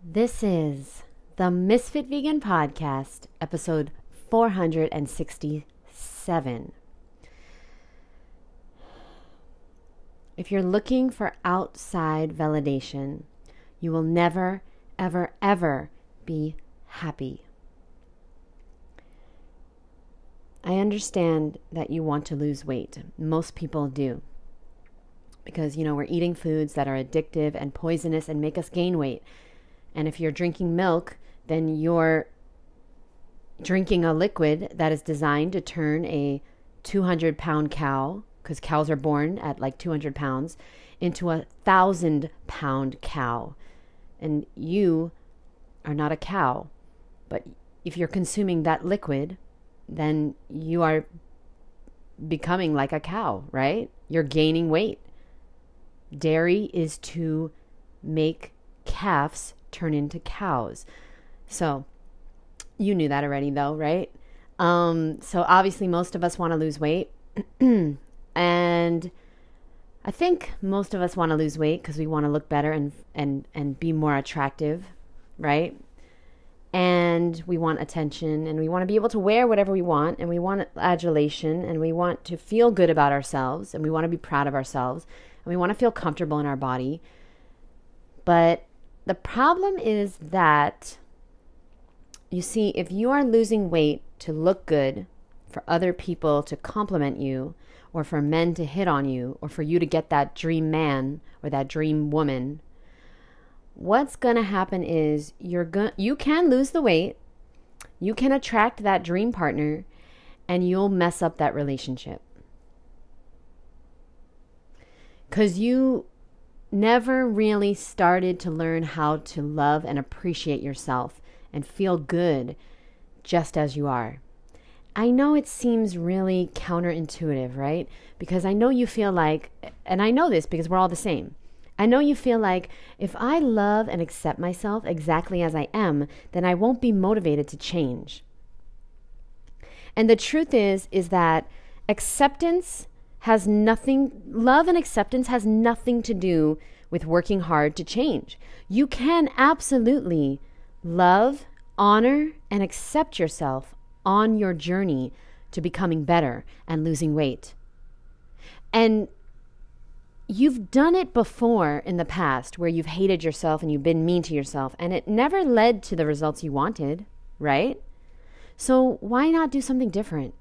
This is the Misfit Vegan Podcast, episode 467. If you're looking for outside validation, you will never, ever, ever be happy. I understand that you want to lose weight. Most people do. Because, we're eating foods that are addictive and poisonous and make us gain weight. And if you're drinking milk, then you're drinking a liquid that is designed to turn a 200-pound cow, because cows are born at like 200 pounds, into a 1,000-pound cow. And you are not a cow. But if you're consuming that liquid, then you are becoming like a cow, right? You're gaining weight. Dairy is to make calves turn into cows. So you knew that already though, right? So obviously most of us want to lose weight. And I think most of us want to lose weight because we want to look better and be more attractive, right? And we want attention, and we want to be able to wear whatever we want, and we want adulation, and we want to feel good about ourselves, and we want to be proud of ourselves, and we want to feel comfortable in our body. But the problem is that, you see, if you are losing weight to look good, for other people to compliment you, or for men to hit on you, or for you to get that dream man or that dream woman, what's going to happen is you can lose the weight, you can attract that dream partner, and you'll mess up that relationship. Because you never really started to learn how to love and appreciate yourself and feel good just as you are. I know it seems really counterintuitive, right? Because I know you feel like, and I know this because we're all the same, I know you feel like if I love and accept myself exactly as I am, then I won't be motivated to change. And the truth is that love and acceptance has nothing to do with working hard to change. You can absolutely love, honor, and accept yourself on your journey to becoming better and losing weight. And you've done it before in the past where you've hated yourself and you've been mean to yourself, and it never led to the results you wanted, right? So why not do something different?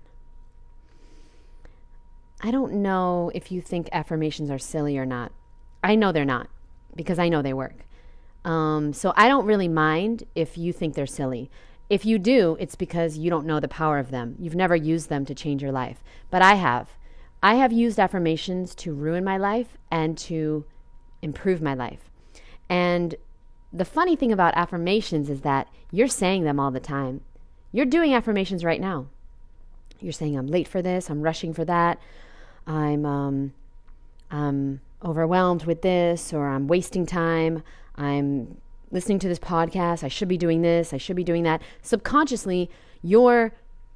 I don't know if you think affirmations are silly or not. I know they're not, because I know they work. So I don't really mind if you think they're silly. If you do, it's because you don't know the power of them. You've never used them to change your life. But I have. I have used affirmations to ruin my life and to improve my life. And the funny thing about affirmations is that you're saying them all the time. You're doing affirmations right now. You're saying, I'm late for this, I'm rushing for that, I'm overwhelmed with this, or I'm wasting time, I'm listening to this podcast, I should be doing this, I should be doing that. Subconsciously, you're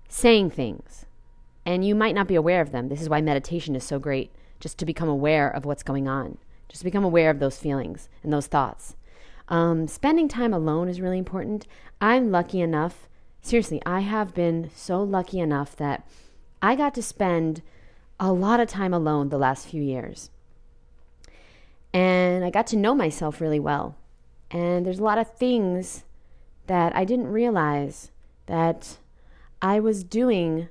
saying things, and you might not be aware of them. This is why meditation is so great, just to become aware of what's going on, just to become aware of those feelings and those thoughts. Spending time alone is really important. I'm lucky enough, seriously, I have been so lucky enough that I got to spend a lot of time alone the last few years. And I got to know myself really well. And there's a lot of things that I didn't realize that I was doing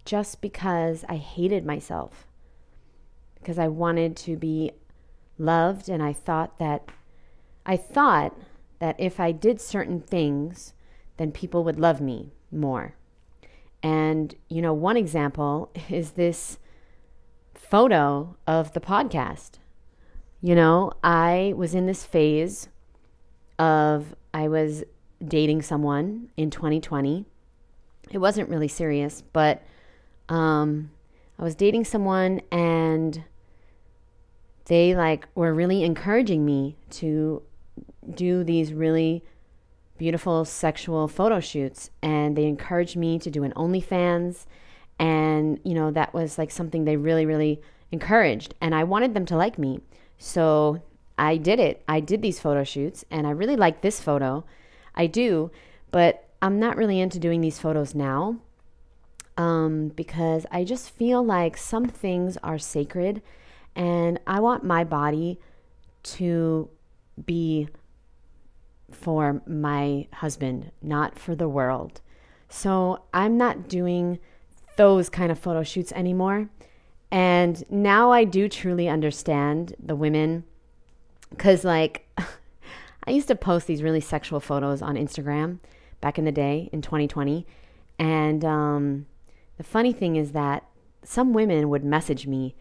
just because I hated myself. Because I wanted to be loved, and I thought that if I did certain things, then people would love me more. And, one example is this photo of the podcast. I was in this phase of, I was dating someone in 2020. It wasn't really serious, but I was dating someone, and they were really encouraging me to do these really beautiful sexual photo shoots, and they encouraged me to do an OnlyFans, and that was something they really, really encouraged, and I wanted them to like me. So I did it. I did these photo shoots and I really like this photo. I do, but I'm not really into doing these photos now because I just feel like some things are sacred and I want my body to be for my husband, not for the world. So I'm not doing those kind of photo shoots anymore. And now I do truly understand the women because like I used to post these really sexual photos on Instagram back in the day in 2020. And the funny thing is that some women would message me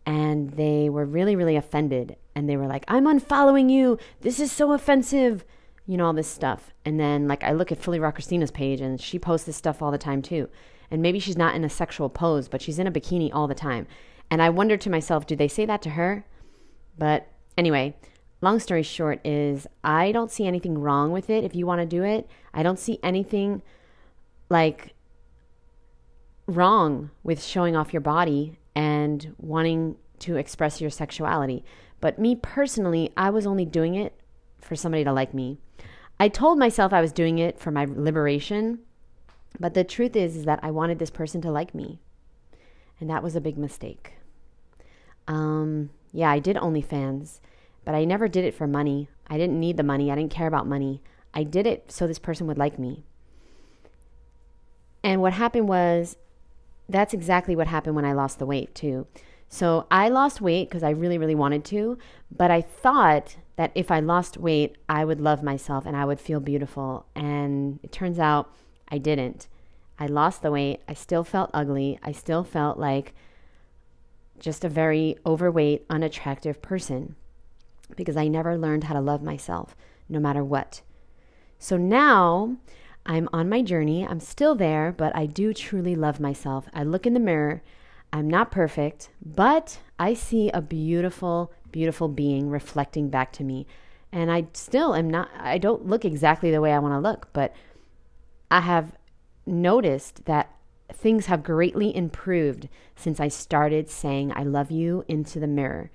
and they were really, really offended. And they were like, I'm unfollowing you. This is so offensive. You know, all this stuff. And then like I look at Fully Raw Christina's page and she posts this stuff all the time too. And maybe she's not in a sexual pose, but she's in a bikini all the time. And I wonder to myself, do they say that to her? But anyway, long story short is I don't see anything wrong with it if you want to do it. I don't see anything like wrong with showing off your body and wanting to express your sexuality. But me personally, I was only doing it for somebody to like me. I told myself I was doing it for my liberation, but the truth is that I wanted this person to like me. And that was a big mistake. Yeah, I did OnlyFans, but I never did it for money. I didn't need the money. I didn't care about money. I did it so this person would like me. And what happened was, that's exactly what happened when I lost the weight too. So I lost weight because I really, really wanted to, but I thought that if I lost weight, I would love myself and I would feel beautiful. And it turns out I didn't. I lost the weight. I still felt ugly. I still felt like just a very overweight, unattractive person because I never learned how to love myself no matter what. So now I'm on my journey. I'm still there, but I do truly love myself. I look in the mirror. I'm not perfect, but I see a beautiful, beautiful being reflecting back to me. And I still am not, I don't look exactly the way I want to look, but I have noticed that things have greatly improved since I started saying I love you into the mirror.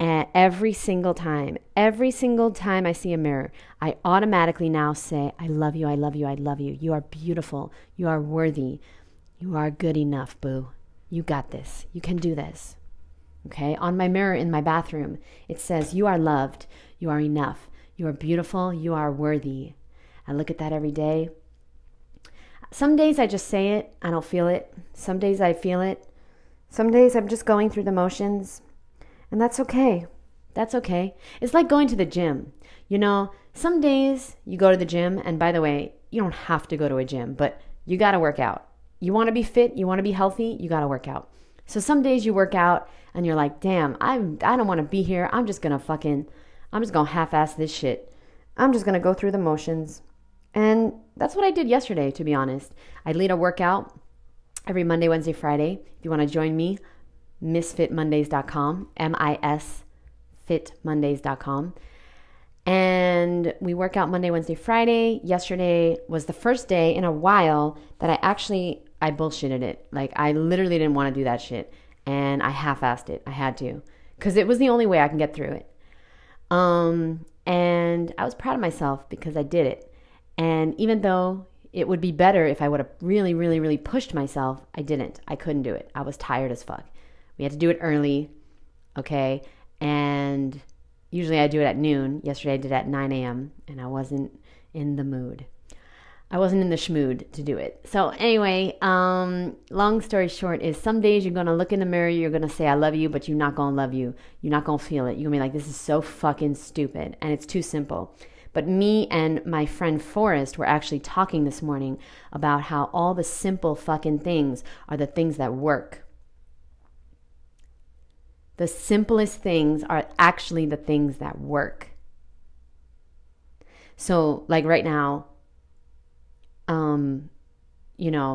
And every single time I see a mirror, I automatically now say, I love you, I love you, I love you. You are beautiful. You are worthy. You are good enough, boo. You got this. You can do this. Okay? On my mirror in my bathroom, it says, you are loved. You are enough. You are beautiful. You are worthy. I look at that every day. Some days I just say it. I don't feel it. Some days I feel it. Some days I'm just going through the motions. And that's okay. That's okay. It's like going to the gym. You know, some days you go to the gym, and by the way, you don't have to go to a gym, but you got to work out. You want to be fit, you want to be healthy, you got to work out. So some days you work out and you're like, damn, I don't want to be here. I'm just going to half-ass this shit. I'm just going to go through the motions. And that's what I did yesterday, to be honest. I lead a workout every Monday, Wednesday, Friday. If you want to join me, Ms.FitMondays.com, MISFitMondays.com. And we work out Monday, Wednesday, Friday. Yesterday was the first day in a while that I bullshitted it. Like, I literally didn't want to do that shit. And I half-assed it. I had to. Because it was the only way I can get through it. And I was proud of myself because I did it. And even though it would be better if I would have really, really, really pushed myself, I didn't. I couldn't do it. I was tired as fuck. We had to do it early, okay? And usually I do it at noon. Yesterday I did it at 9 a.m. and I wasn't in the mood. I wasn't in the schmood to do it. So anyway, long story short is some days you're going to look in the mirror, you're going to say, I love you, but you're not going to love you. You're not going to feel it. You're going to be like, this is so fucking stupid. And it's too simple. But me and my friend Forrest were actually talking this morning about how all the simple fucking things are the things that work. The simplest things are actually the things that work. So like right now,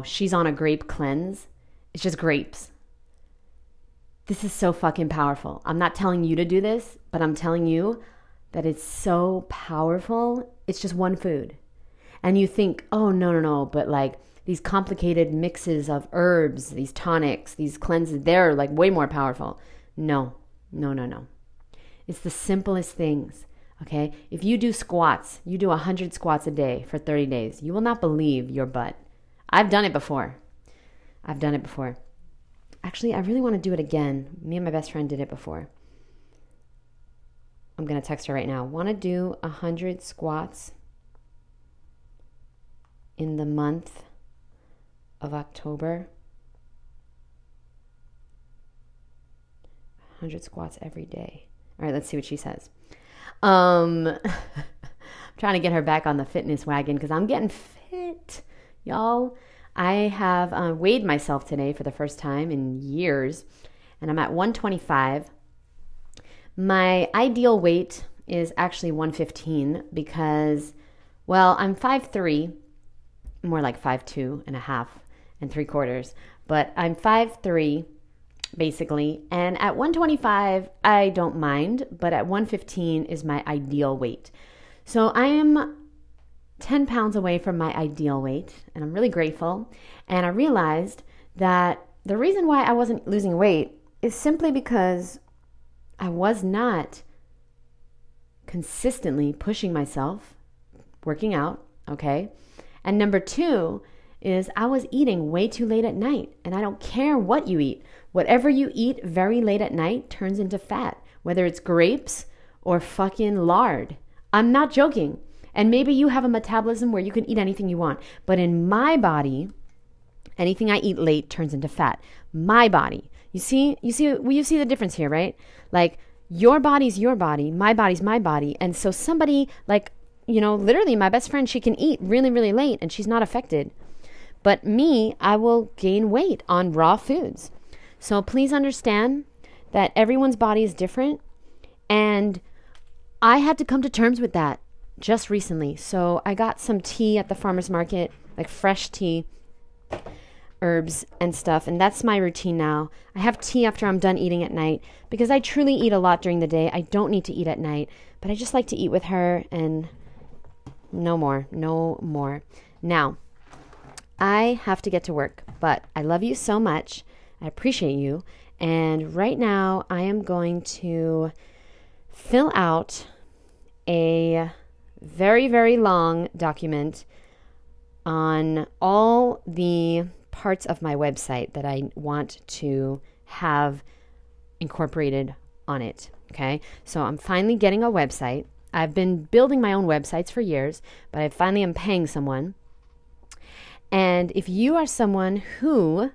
she's on a grape cleanse. It's just grapes. This is so fucking powerful. I'm not telling you to do this, but I'm telling you that it's so powerful. It's just one food. And you think, oh, no, but like these complicated mixes of herbs, these tonics, these cleanses, they're like way more powerful. No. It's the simplest things. Okay. If you do squats, you do 100 squats a day for 30 days. You will not believe your butt. I've done it before. Actually, I really want to do it again. Me and my best friend did it before. I'm going to text her right now. Want to do 100 squats in the month of October? 100 squats every day. All right, let's see what she says. I'm trying to get her back on the fitness wagon because I'm getting fit, y'all. I have weighed myself today for the first time in years, and I'm at 125. My ideal weight is actually 115 because, well, I'm 5'3", more like 5'2 and a half and 3/4, but I'm 5'3", basically, and at 125, I don't mind, but at 115 is my ideal weight. So I am 10 pounds away from my ideal weight, and I'm really grateful. And I realized that the reason why I wasn't losing weight is simply because I was not consistently pushing myself, working out, okay? And number two is I was eating way too late at night, and I don't care what you eat. Whatever you eat very late at night turns into fat, whether it's grapes or fucking lard. I'm not joking. And maybe you have a metabolism where you can eat anything you want. But in my body, anything I eat late turns into fat. My body. You see the difference here, right? Like your body's your body, my body's my body. And so somebody like, literally my best friend, she can eat really, really late and she's not affected. But me, I will gain weight on raw foods. So please understand that everyone's body is different. And I had to come to terms with that just recently. So I got some tea at the farmer's market, like fresh tea, herbs and stuff. And that's my routine now. I have tea after I'm done eating at night because I truly eat a lot during the day. I don't need to eat at night, but I just like to eat with her and no more. Now, I have to get to work, but I love you so much. I appreciate you. And right now I am going to fill out a very, very long document on all the parts of my website that I want to have incorporated on it. Okay. So I'm finally getting a website. I've been building my own websites for years, but I finally am paying someone. And if you are someone who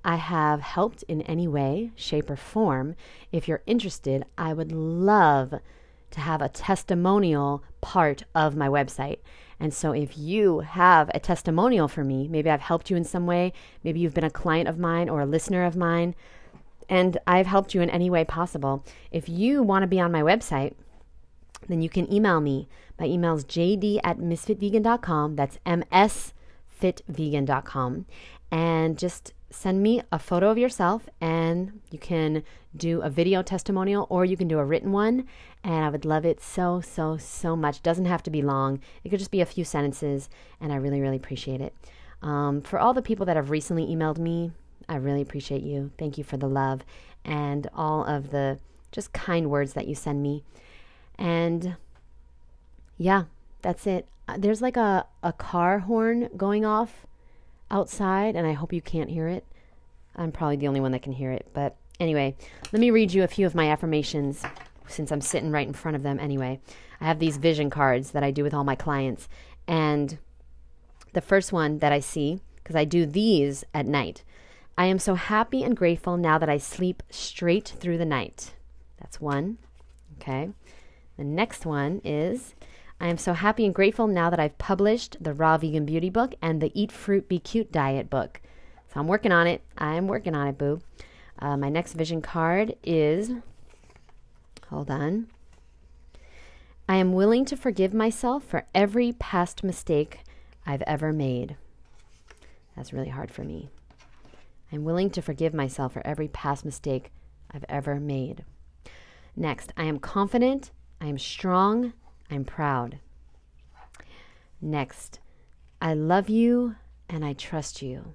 I have helped in any way, shape, or form, if you're interested, I would love to have a testimonial part of my website. And so if you have a testimonial for me, maybe I've helped you in some way, maybe you've been a client of mine or a listener of mine, and I've helped you in any way possible. If you want to be on my website, then you can email me. My email is jd@Ms.FitVegan.com. That's Ms.FitVegan.com. And just send me a photo of yourself, and you can do a video testimonial or you can do a written one. And I would love it so, so, so much. It doesn't have to be long. It could just be a few sentences, and I really, really appreciate it. For all the people that have recently emailed me, I really appreciate you. Thank you for the love and all of the just kind words that you send me. And yeah, that's it. There's like a car horn going off outside, and I hope you can't hear it. I'm probably the only one that can hear it. But anyway, let me read you a few of my affirmations since I'm sitting right in front of them anyway. I have these vision cards that I do with all my clients. And the first one that I see, because I do these at night, I am so happy and grateful now that I sleep straight through the night. That's one. Okay. The next one is, I am so happy and grateful now that I've published the Raw Vegan Beauty book and the Eat Fruit, Be Cute diet book. So I'm working on it. I'm working on it, boo. My next vision card is, hold on. I am willing to forgive myself for every past mistake I've ever made. That's really hard for me. I'm willing to forgive myself for every past mistake I've ever made. Next, I am confident, I am strong, I'm proud. Next, I love you and I trust you.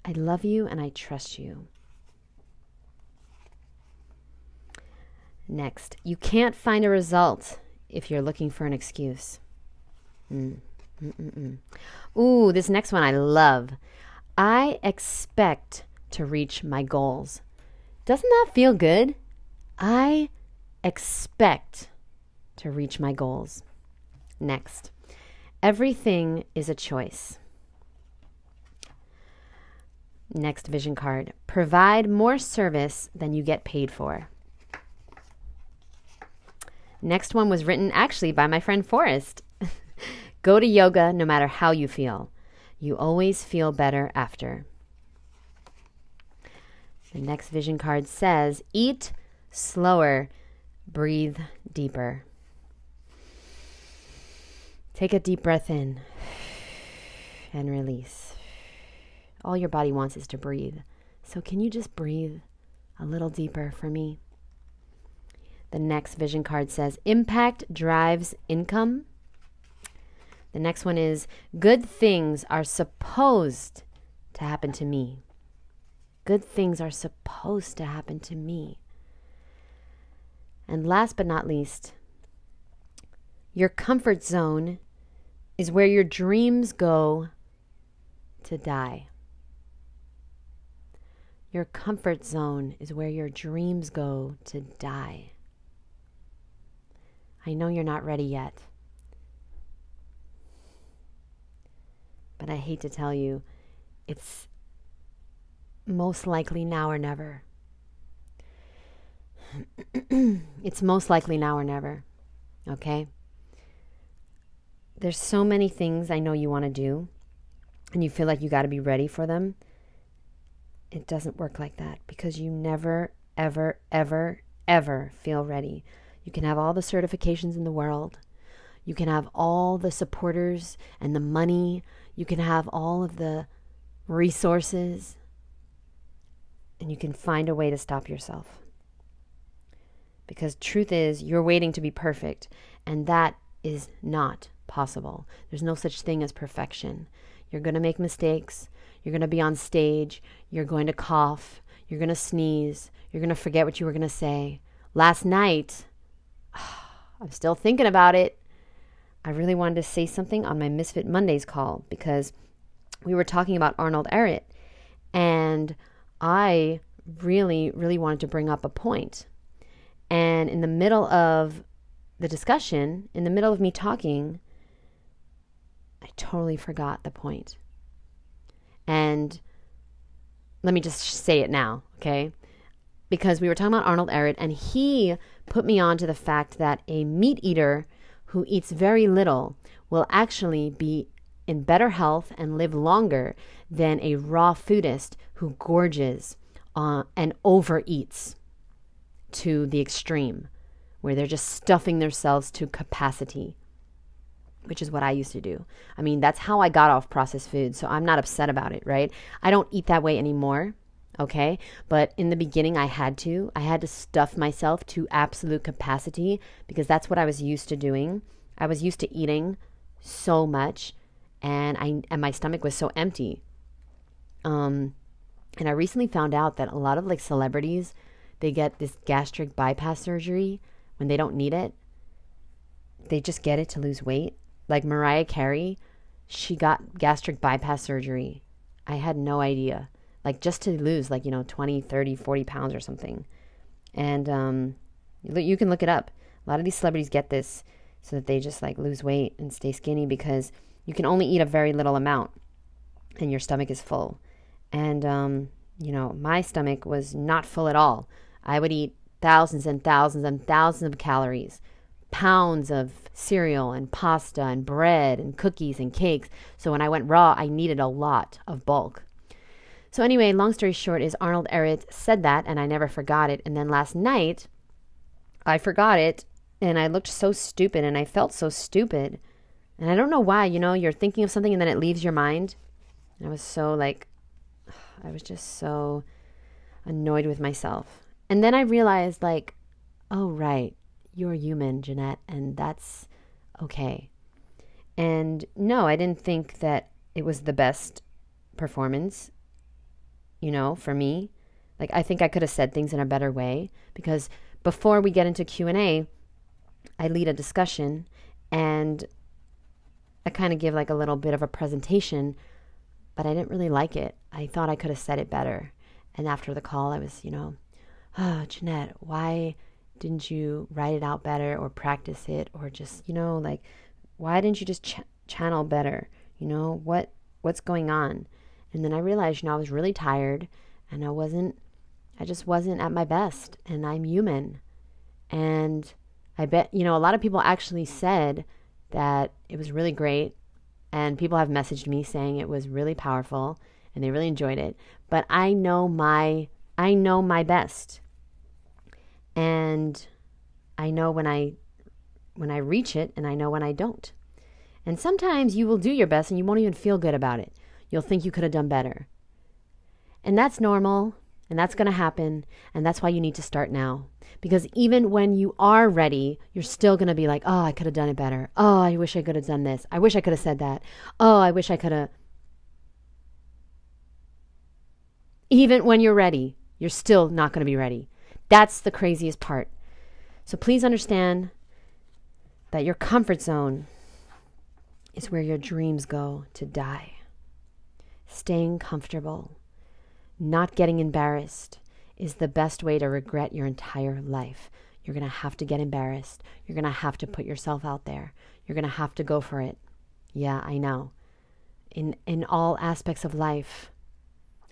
I love you and I trust you. Next, you can't find a result if you're looking for an excuse. Ooh, this next one I love. I expect to reach my goals. Doesn't that feel good? I expect to reach my goals. Next, everything is a choice. Next vision card. Provide more service than you get paid for. Next one was written actually by my friend Forrest. Go to yoga no matter how you feel. You always feel better after. The next vision card says, eat slower, breathe deeper. Take a deep breath in and release. All your body wants is to breathe. So can you just breathe a little deeper for me? The next vision card says, impact drives income. The next one is, good things are supposed to happen to me. Good things are supposed to happen to me. And last but not least, your comfort zone is where your dreams go to die. Your comfort zone is where your dreams go to die. I know you're not ready yet, but I hate to tell you, it's most likely now or never. It's most likely now or never, okay? There's so many things I know you want to do, and you feel like you got to be ready for them. It doesn't work like that because you never, ever, ever, ever feel ready. You can have all the certifications in the world. You can have all the supporters and the money. You can have all of the resources. And you can find a way to stop yourself. Because truth is, you're waiting to be perfect. And that is not possible. There's no such thing as perfection. You're going to make mistakes. You're going to be on stage. You're going to cough. You're going to sneeze. You're going to forget what you were going to say. Last night, I'm still thinking about it. I really wanted to say something on my Misfit Mondays call because we were talking about Arnold Ehret, and I really, really wanted to bring up a point. And in the middle of the discussion, in the middle of me talking, I totally forgot the point. And let me just say it now, okay? Because we were talking about Arnold Ehret, and he put me on to the fact that a meat eater who eats very little will actually be in better health and live longer than a raw foodist who gorges and overeats to the extreme, where they're just stuffing themselves to capacity, which is what I used to do. I mean, that's how I got off processed food, so I'm not upset about it, right? I don't eat that way anymore, okay? But in the beginning, I had to stuff myself to absolute capacity because that's what I was used to doing. I was used to eating so much, and my stomach was so empty. And I recently found out that a lot of like celebrities, they get this gastric bypass surgery when they don't need it. They just get it to lose weight. Like Mariah Carey, she got gastric bypass surgery. I had no idea. Like just to lose 20, 30, 40 pounds or something. And you can look it up. A lot of these celebrities get this so that they just like lose weight and stay skinny because you can only eat a very little amount and your stomach is full. And, my stomach was not full at all. I would eat thousands and thousands and thousands of calories, pounds of cereal and pasta and bread and cookies and cakes. So when I went raw, I needed a lot of bulk. So anyway, long story short is Arnold Ehret said that and I never forgot it. And then last night, I forgot it and I looked so stupid and I felt so stupid. And I don't know why, you're thinking of something and then it leaves your mind. And I was just so annoyed with myself. And then I realized oh, right, you're human, Jeanette, and that's okay. And no, I didn't think that it was the best performance, for me. I think I could have said things in a better way because before we get into Q&A, I lead a discussion and I kind of give like a little bit of a presentation, but I didn't really like it. I thought I could have said it better. And after the call, I was, oh, Jeanette, why didn't you write it out better or practice it or just, like, why didn't you just channel better? What's going on? And then I realized, I was really tired and I just wasn't at my best, and I'm human. And I bet, a lot of people actually said that it was really great, and people have messaged me saying it was really powerful and they really enjoyed it. But I know my best. And I know when I reach it, and I know when I don't. And sometimes you will do your best and you won't even feel good about it. You'll think you could have done better. And that's normal, and that's going to happen, and that's why you need to start now. Because even when you are ready, you're still going to be like, oh, I could have done it better. Oh, I wish I could have done this. I wish I could have said that. Oh, I wish I could have. Even when you're ready, you're still not going to be ready. That's the craziest part. So please understand that your comfort zone is where your dreams go to die. Staying comfortable, not getting embarrassed, is the best way to regret your entire life. You're going to have to get embarrassed. You're going to have to put yourself out there. You're going to have to go for it. Yeah, I know. In all aspects of life,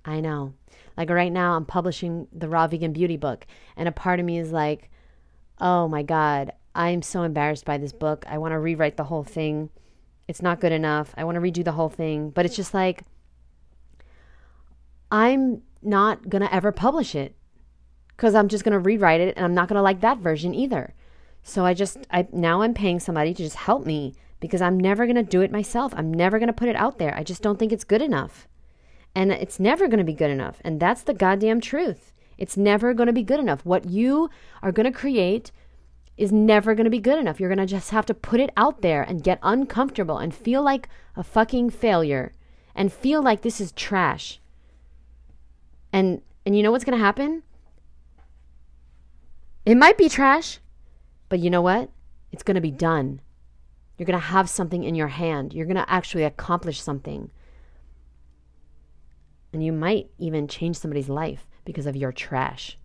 I know. Like right now, I'm publishing the Raw Vegan Beauty book, and a part of me is like, oh my God, I'm so embarrassed by this book. I want to rewrite the whole thing. It's not good enough. I want to redo the whole thing. But it's just like, I'm not going to ever publish it because I'm just going to rewrite it, and I'm not going to like that version either. So now I'm paying somebody to just help me because I'm never going to do it myself. I'm never going to put it out there. I just don't think it's good enough. And it's never going to be good enough. And that's the goddamn truth. It's never going to be good enough. What you are going to create is never going to be good enough. You're going to just have to put it out there and get uncomfortable and feel like a fucking failure and feel like this is trash. And you know what's going to happen? It might be trash, but you know what? It's going to be done. You're going to have something in your hand. You're going to actually accomplish something. And you might even change somebody's life because of your trash.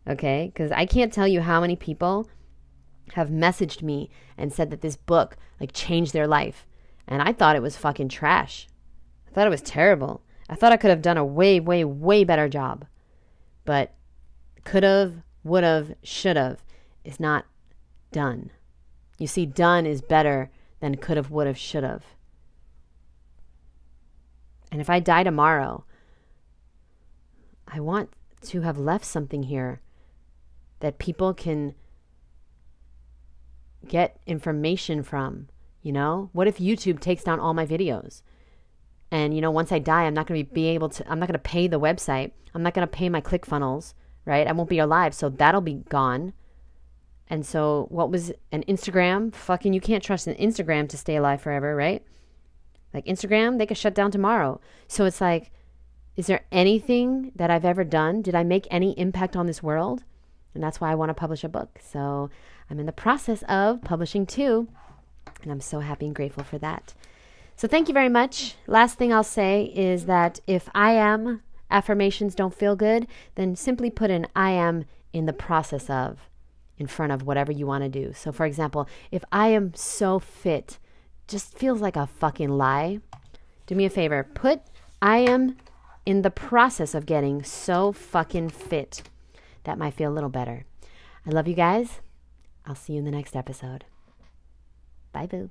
Okay? Because I can't tell you how many people have messaged me and said that this book changed their life. And I thought it was fucking trash. I thought it was terrible. I thought I could have done a way, way, way better job. But could have, would have, should have is not done. You see, done is better than could have, would have, should have. And if I die tomorrow, I want to have left something here that people can get information from, What if YouTube takes down all my videos? And, once I die, I'm not going to pay the website. I'm not going to pay my ClickFunnels, right? I won't be alive. So that'll be gone. And so what was an Instagram? Fucking, you can't trust an Instagram to stay alive forever, right? Like Instagram, they could shut down tomorrow. So it's like, is there anything that I've ever done? Did I make any impact on this world? And that's why I want to publish a book. So I'm in the process of publishing 2. And I'm so happy and grateful for that. So thank you very much. Last thing I'll say is that if I am affirmations don't feel good, then simply put an I am in the process of in front of whatever you want to do. So for example, if I am so fit, just feels like a fucking lie. Do me a favor. Put I am in the process of getting so fucking fit. That might feel a little better. I love you guys. I'll see you in the next episode. Bye, boo.